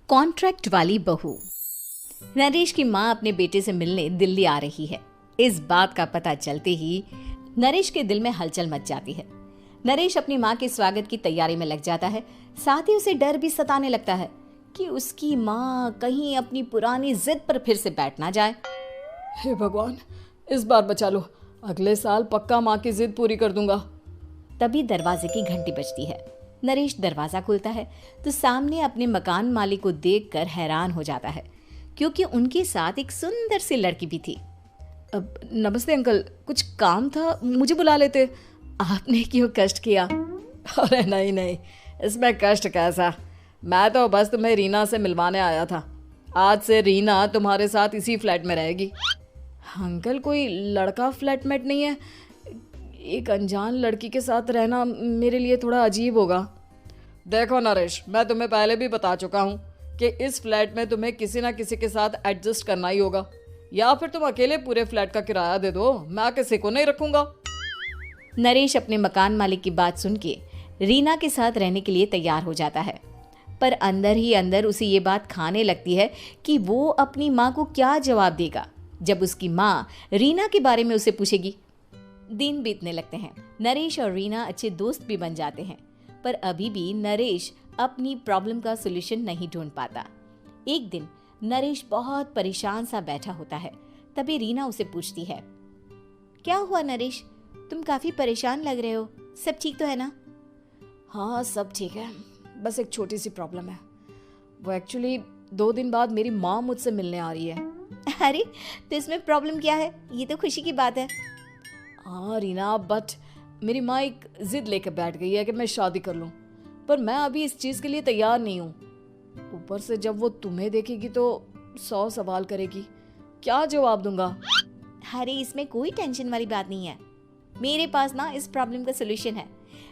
Contract वाली बहू। नरेश की माँ अपने बेटे से मिलने दिल्ली आ रही है। इस बात का पता चलते ही नरेश के दिल में हलचल मच जाती है। नरेश अपनी माँ के स्वागत की तैयारी में लग जाता है। साथ ही उसे डर भी सताने लगता है कि उसकी माँ कहीं अपनी पुरानी जिद पर फिर से बैठ ना जाए। हे भगवान, इस बार बचा लो, अगले साल पक्का माँ की जिद पूरी कर दूंगा। तभी दरवाजे की घंटी बजती है। नरेश दरवाजा खोलता है तो सामने अपने मकान मालिक को देखकर हैरान हो जाता है, क्योंकि उनके साथ एक सुंदर सी लड़की भी थी। अब नमस्ते अंकल, कुछ काम था, मुझे बुला लेते। आपने क्यों कष्ट किया? अरे नहीं नहीं, इसमें कष्ट कैसा, मैं तो बस तुम्हें रीना से मिलवाने आया था। आज से रीना तुम्हारे साथ इसी फ्लैट में रहेगी। अंकल, कोई लड़का फ्लैटमेट नहीं है? एक अनजान लड़की के साथ रहना मेरे लिए थोड़ा अजीब होगा। देखो नरेश, मैं तुम्हें पहले भी बता चुका हूँ कि इस फ्लैट में तुम्हें किसी ना किसी के साथ एडजस्ट करना ही होगा, या फिर तुम अकेले पूरे फ्लैट का किराया दे दो, मैं किसी को नहीं रखूंगा। नरेश अपने मकान मालिक की बात सुन के रीना के साथ रहने के लिए तैयार हो जाता है, पर अंदर ही अंदर उसे ये बात खाने लगती है कि वो अपनी माँ को क्या जवाब देगा जब उसकी माँ रीना के बारे में उसे पूछेगी। दिन बीतने लगते हैं। नरेश और रीना अच्छे दोस्त भी बन जाते हैं, पर अभी भी नरेश अपनी प्रॉब्लम का सॉल्यूशन नहीं ढूंढ पाता। एक दिन नरेश बहुत परेशान सा बैठा होता है। तभी रीना उसे पूछती है, क्या हुआ नरेश, तुम काफी परेशान लग रहे हो, सब ठीक तो है ना? हाँ सब ठीक है, बस एक छोटी सी प्रॉब्लम है। वो एक्चुअली 2 दिन बाद मेरी माँ मुझसे मिलने आ रही है। अरे तो इसमें प्रॉब्लम क्या है, ये तो खुशी की बात है। हाँ रीना, बट मेरी माँ एक जिद लेकर बैठ गई है कि मैं शादी कर लूँ, पर मैं अभी इस चीज़ के लिए तैयार नहीं हूँ। ऊपर से जब वो तुम्हें देखेगी तो 100 सवाल करेगी, क्या जवाब दूंगा? अरे इसमें कोई टेंशन वाली बात नहीं है। मेरे पास ना इस प्रॉब्लम का सलूशन है,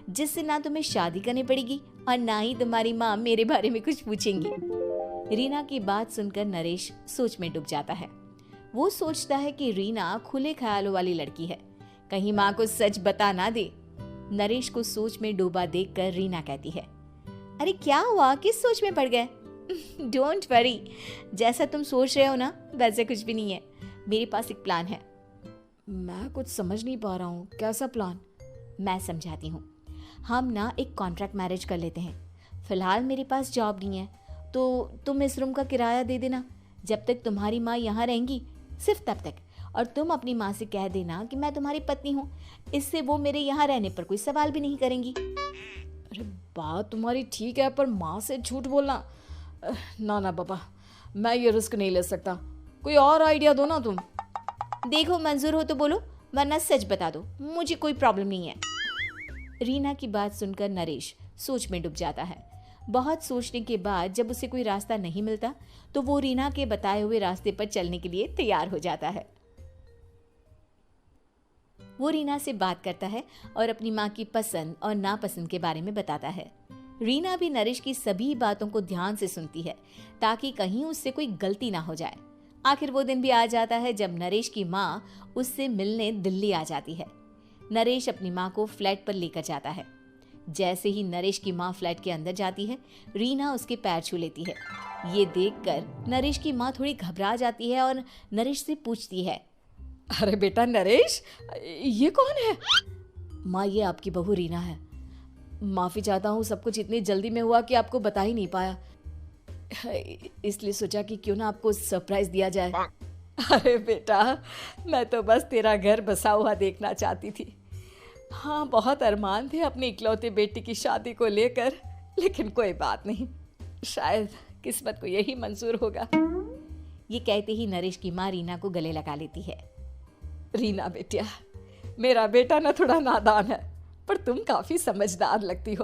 जिससे ना तुम्हें शादी करनी पड़ेगी और ना ही तुम्हारी माँ मेरे बारे में कुछ पूछेंगी। रीना की बात सुनकर नरेश सोच में डूब जाता है। वो सोचता है कि रीना खुले ख्यालों वाली लड़की है, कहीं माँ को सच बता ना दे। नरेश को सोच में डूबा देखकर रीना कहती है, अरे क्या हुआ, किस सोच में पड़ गए? डोंट वरी, जैसा तुम सोच रहे हो ना वैसे कुछ भी नहीं है। मेरे पास एक प्लान है। मैं कुछ समझ नहीं पा रहा हूँ, कैसा प्लान? मैं समझाती हूँ। हम ना एक कॉन्ट्रैक्ट मैरिज कर लेते हैं। फिलहाल मेरे पास जॉब नहीं है, तो तुम इस रूम का किराया दे देना जब तक तुम्हारी माँ यहाँ रहेंगी, सिर्फ तब तक। और तुम अपनी माँ से कह देना कि मैं तुम्हारी पत्नी हूँ, इससे वो मेरे यहाँ रहने पर कोई सवाल भी नहीं करेंगी। अरे बात तुम्हारी ठीक है, पर माँ से झूठ बोलना, ना ना बाबा, मैं ये रिस्क नहीं ले सकता। कोई और आइडिया दो ना तुम। देखो मंजूर हो तो बोलो, वरना सच बता दो, मुझे कोई प्रॉब्लम नहीं है। रीना की बात सुनकर नरेश सोच में डूब जाता है। बहुत सोचने के बाद जब उसे कोई रास्ता नहीं मिलता तो वो रीना के बताए हुए रास्ते पर चलने के लिए तैयार हो जाता है। वो रीना से बात करता है और अपनी माँ की पसंद और नापसंद के बारे में बताता है। रीना भी नरेश की सभी बातों को ध्यान से सुनती है, ताकि कहीं उससे कोई गलती ना हो जाए। आखिर वो दिन भी आ जाता है जब नरेश की माँ उससे मिलने दिल्ली आ जाती है। नरेश अपनी माँ को फ्लैट पर लेकर जाता है। जैसे ही नरेश की माँ फ्लैट के अंदर जाती है, रीना उसके पैर छू लेती है। ये देखकर नरेश की माँ थोड़ी घबरा जाती है और नरेश से पूछती है, अरे बेटा नरेश, ये कौन है? माँ, ये आपकी बहू रीना है। माफ़ी चाहता हूँ, सब कुछ इतनी जल्दी में हुआ कि आपको बता ही नहीं पाया, इसलिए सोचा कि क्यों ना आपको सरप्राइज दिया जाए। अरे बेटा, मैं तो बस तेरा घर बसा हुआ देखना चाहती थी। हाँ, बहुत अरमान थे अपनी इकलौते बेटी की शादी को लेकर, लेकिन कोई बात नहीं, शायद किस्मत को यही मंजूर होगा। ये कहते ही नरेश की माँ रीना को गले लगा लेती है। रीना बेटिया, मेरा बेटा ना थोड़ा नादान है, पर तुम काफ़ी समझदार लगती हो,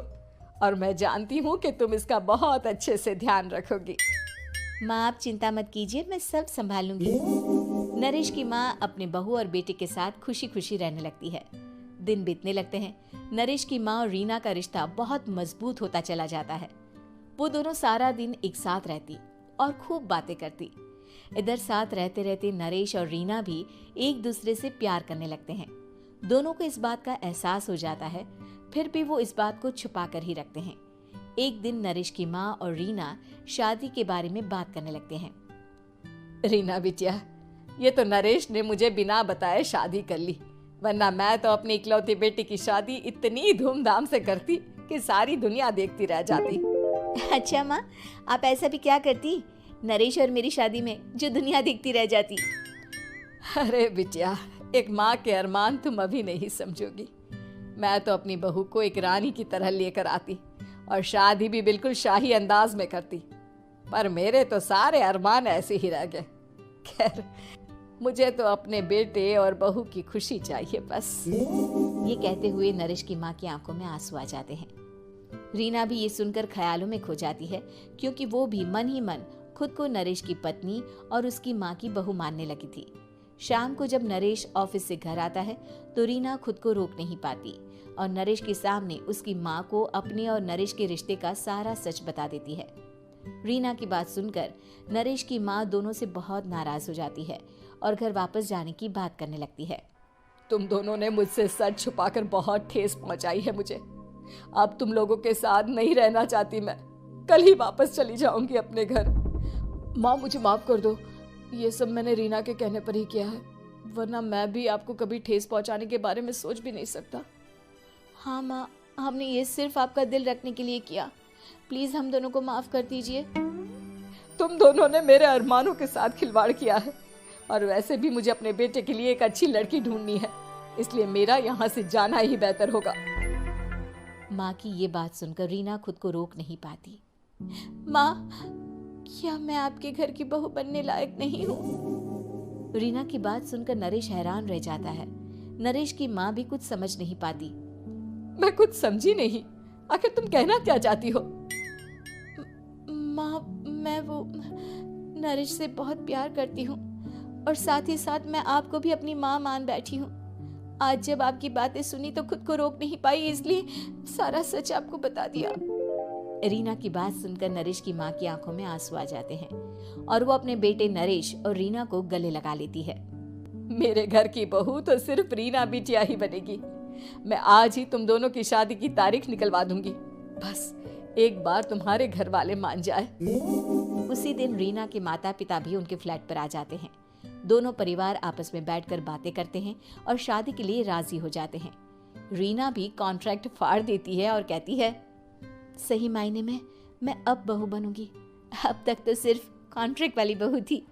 और मैं जानती हूँ कि तुम इसका बहुत अच्छे से ध्यान रखोगी। माँ आप चिंता मत कीजिए, मैं सब संभाल लूंगी। नरेश की माँ अपने बहू और बेटे के साथ खुशी खुशी रहने लगती है। दिन बीतने लगते हैं। नरेश की माँ और रीना का रिश्ता बहुत मजबूत होता चला जाता है। वो दोनों सारा दिन एक साथ रहती और खूब बातें करती। इधर साथ रहते रहते नरेश और रीना भी एक दूसरे से प्यार करने लगते हैं। दोनों को इस बात का एहसास हो जाता है, फिर भी वो इस बात को छुपा कर ही रखते हैं, एक दिन नरेश की माँ और रीना शादी के बारे में बात करने लगते हैं। रीना बिटिया, ये तो नरेश ने मुझे बिना बताए शादी कर ली, वरना मैं तो अपनी इकलौती बेटी की शादी इतनी धूमधाम से करती कि सारी दुनिया देखती रह जाती। अच्छा माँ, आप ऐसा भी क्या करती नरेश और मेरी शादी में जो दुनिया देखती रह जाती? अरे बिटिया, एक माँ के अरमान तुम अभी नहीं समझोगी। मैं तो अपनी बहू को एक रानी की तरह लेकर आती और शादी भी बिल्कुल शाही अंदाज में करती, पर मेरे तो सारे अरमान ऐसे ही रह गए। खैर, मुझे तो अपने बेटे और बहू की खुशी चाहिए बस। ये कहते हुए नरेश की माँ की आंखों में आंसू आ जाते हैं। रीना भी ये सुनकर ख्यालों में खो जाती है, क्योंकि वो भी मन ही मन खुद को नरेश की पत्नी और उसकी माँ की बहू मानने लगी थी। शाम को जब नरेश ऑफिस से घर आता है तो रीना खुद को रोक नहीं पाती और नरेश के सामने उसकी माँ को अपने और नरेश के रिश्ते का सारा सच बता देती है। रीना की बात सुनकर नरेश की माँ दोनों से बहुत नाराज हो जाती है और घर वापस जाने की बात करने लगती है। तुम दोनों ने मुझसे सच छुपाकर बहुत ठेस पहुंचाई है मुझे। अब तुम लोगों के साथ नहीं रहना चाहती मैं, कल ही वापस चली जाऊंगी अपने घर। माँ, मुझे माफ कर दो, ये सब मैंने रीना के कहने पर ही किया है, वरना मैं भी आपको कभी ठेस पहुंचाने के बारे में सोच भी नहीं सकता। हाँ माँ, हमने ये सिर्फ आपका दिल रखने के लिए किया, प्लीज हम दोनों को माफ कर दीजिए। तुम दोनों ने मेरे अरमानों के साथ खिलवाड़ किया है, और वैसे भी मुझे अपने बेटे के लिए एक अच्छी लड़की ढूंढनी है, इसलिए मेरा यहाँ से जाना ही बेहतर होगा। माँ की ये बात सुनकर रीना खुद को रोक नहीं पाती। माँ, क्या मैं आपके घर की बहू बनने लायक नहीं हूँ? रीना की बात सुनकर नरेश हैरान रह जाता है। नरेश की माँ भी कुछ समझ नहीं पाती। मैं कुछ समझी नहीं, आखिर तुम कहना क्या चाहती हो? माँ, मैं वो नरेश से बहुत प्यार करती हूँ और साथ ही साथ मैं आपको भी अपनी माँ मान बैठी हूँ। आज जब आपकी बातें सुनी तो खुद को रोक नहीं पाई, इसलिए सारा सच आपको बता दिया। रीना की बात सुनकर नरेश की माँ की आंखों में आंसू आ जाते हैं और वो अपने बेटे नरेश और रीना को गले लगा लेती है। मेरे घर की बहू तो सिर्फ रीना बिटिया ही बनेगी। मैं आज ही तुम दोनों की शादी की तारीख निकलवा दूंगी, बस एक बार तुम्हारे घर वाले मान जाए। उसी दिन रीना के माता पिता भी उनके फ्लैट पर आ जाते हैं। दोनों परिवार आपस में बैठकर बातें करते हैं और शादी के लिए राजी हो जाते हैं। रीना भी कॉन्ट्रैक्ट फाड़ देती है और कहती है, सही मायने में मैं अब बहू बनूंगी, अब तक तो सिर्फ कॉन्ट्रैक्ट वाली बहू थी।